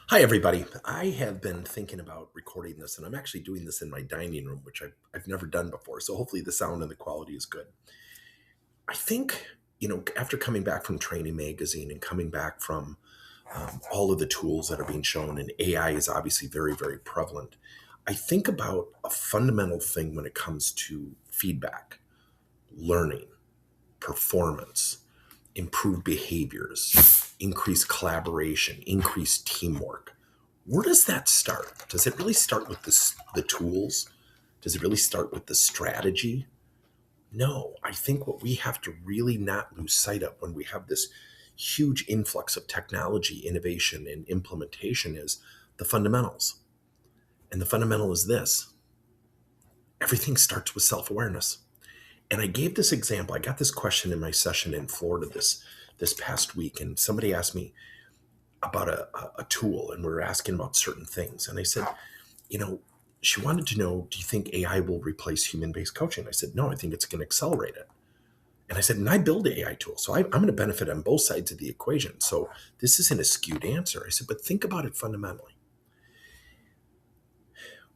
Hi, everybody. I have been thinking about recording this, and I'm actually doing this in my dining room, which I've never done before. So hopefully the sound and the quality is good. I think, after coming back from Training Magazine and coming back from all of the tools that are being shown, and AI is obviously very, very prevalent, I think about a fundamental thing when it comes to feedback, learning, performance, improved behaviors, increased collaboration, increased teamwork. Where does that start? Does it really start with the tools? Does it really start with the strategy? No, I think what we have to really not lose sight of when we have this huge influx of technology, innovation, and implementation is the fundamentals. And the fundamental is this: everything starts with self awareness. And I gave this example. I got this question in my session in Florida this past week, and somebody asked me about a tool, and we were asking about certain things. And I said, you know, she wanted to know, do you think AI will replace human-based coaching? I said, no, I think it's going to accelerate it. And I said, and I build AI tools, so I'm going to benefit on both sides of the equation. So this isn't a skewed answer. I said, but think about it fundamentally.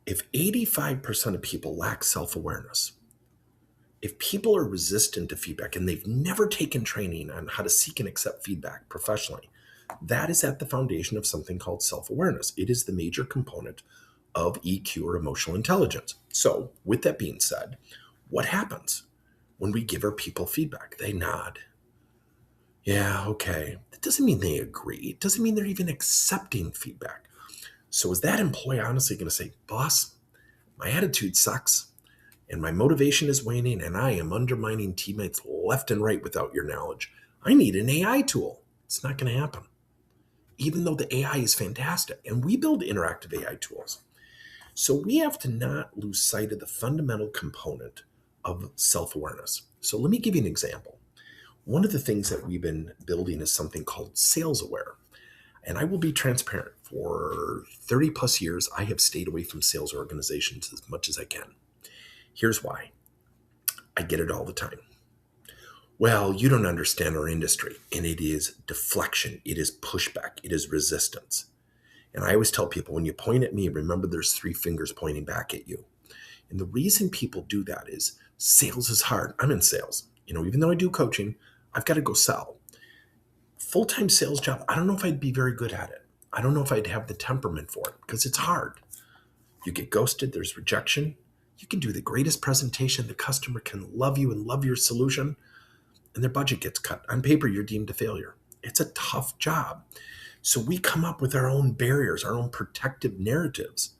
If 85% of people lack self-awareness, if people are resistant to feedback and they've never taken training on how to seek and accept feedback professionally, that is at the foundation of something called self-awareness. It is the major component of EQ or emotional intelligence. So, with that being said, what happens when we give our people feedback? They nod. Yeah, okay. That doesn't mean they agree. It doesn't mean they're even accepting feedback. So, is that employee honestly going to say, boss, my attitude sucks and my motivation is waning and I am undermining teammates left and right without your knowledge? I need an AI tool. It's not going to happen. Even though the AI is fantastic and we build interactive AI tools. So we have to not lose sight of the fundamental component of self-awareness. So let me give you an example. One of the things that we've been building is something called Sales Aware. And I will be transparent. For 30 plus years, I have stayed away from sales organizations as much as I can. Here's why. I get it all the time. Well, you don't understand our industry. And it is deflection. It is pushback. It is resistance. And I always tell people, when you point at me, remember there's three fingers pointing back at you. And the reason people do that is sales is hard. I'm in sales. Even though I do coaching, I've got to go sell. Full-time sales job, I don't know if I'd be very good at it. I don't know if I'd have the temperament for it because it's hard. You get ghosted, there's rejection. You can do the greatest presentation. The customer can love you and love your solution, and their budget gets cut. On paper, you're deemed a failure. It's a tough job. So we come up with our own barriers, our own protective narratives.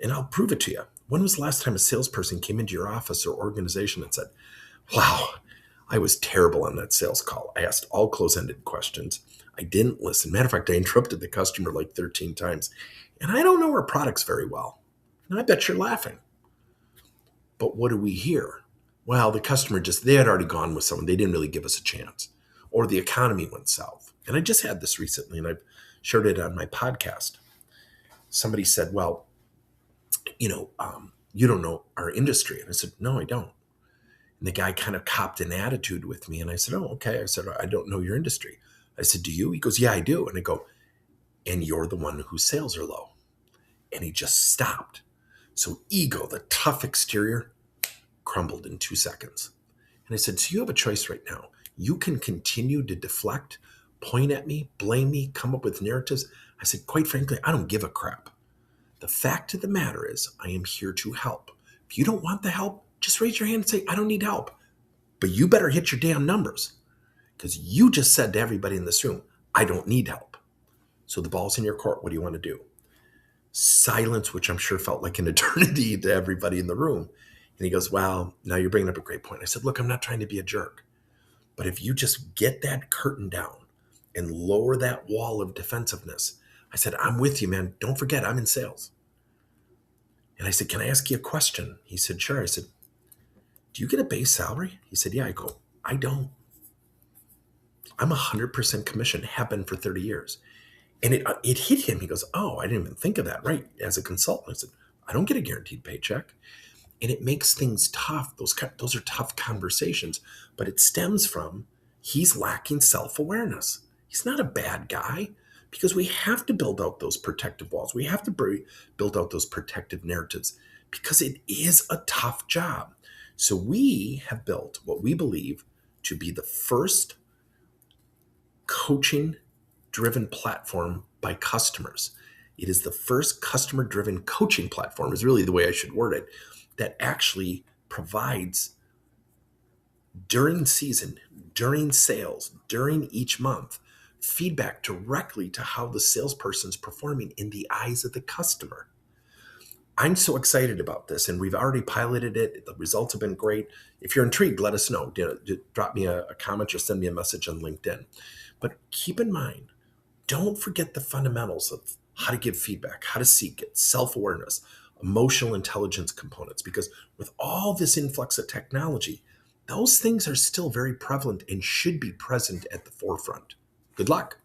And I'll prove it to you. When was the last time a salesperson came into your office or organization and said, wow, I was terrible on that sales call. I asked all close-ended questions. I didn't listen. Matter of fact, I interrupted the customer like 13 times. And I don't know our products very well. And I bet you're laughing. But what do we hear? Well, the customer they had already gone with someone. They didn't really give us a chance. Or the economy went south. And I just had this recently, and I've shared it on my podcast. Somebody said, well, you don't know our industry. And I said, no, I don't. And the guy kind of copped an attitude with me. And I said, oh, okay. I said, I don't know your industry. I said, do you? He goes, yeah, I do. And I go, and you're the one whose sales are low. And he just stopped. So ego, the tough exterior, crumbled in 2 seconds. And I said, so you have a choice right now. You can continue to deflect, point at me, blame me, come up with narratives. I said, quite frankly, I don't give a crap. The fact of the matter is, I am here to help. If you don't want the help, just raise your hand and say, I don't need help. But you better hit your damn numbers, because you just said to everybody in this room, I don't need help. So the ball's in your court. What do you want to do? Silence, which I'm sure felt like an eternity to everybody in the room. And he goes, well, now you're bringing up a great point. I said, look, I'm not trying to be a jerk. But if you just get that curtain down and lower that wall of defensiveness, I said, I'm with you, man. Don't forget, I'm in sales. And I said, can I ask you a question? He said, sure. I said, do you get a base salary? He said, yeah. I go, I don't. I'm 100% commission, have been for 30 years. And it hit him. He goes, oh, I didn't even think of that. Right. As a consultant, I said, I don't get a guaranteed paycheck. And it makes things tough. Those are tough conversations. But it stems from he's lacking self-awareness. He's not a bad guy. because we have to build out those protective walls. We have to build out those protective narratives because it is a tough job. So we have built what we believe to be the first coaching driven platform by customers. It is the first customer driven coaching platform, is really the way I should word it, that actually provides during season, during sales, during each month, feedback directly to how the salesperson's performing in the eyes of the customer. I'm so excited about this, and we've already piloted it. The results have been great. If you're intrigued, let us know. Drop me a comment or send me a message on LinkedIn. But keep in mind, don't forget the fundamentals of how to give feedback, how to seek it, self-awareness, emotional intelligence components, because with all this influx of technology, those things are still very prevalent and should be present at the forefront. Good luck.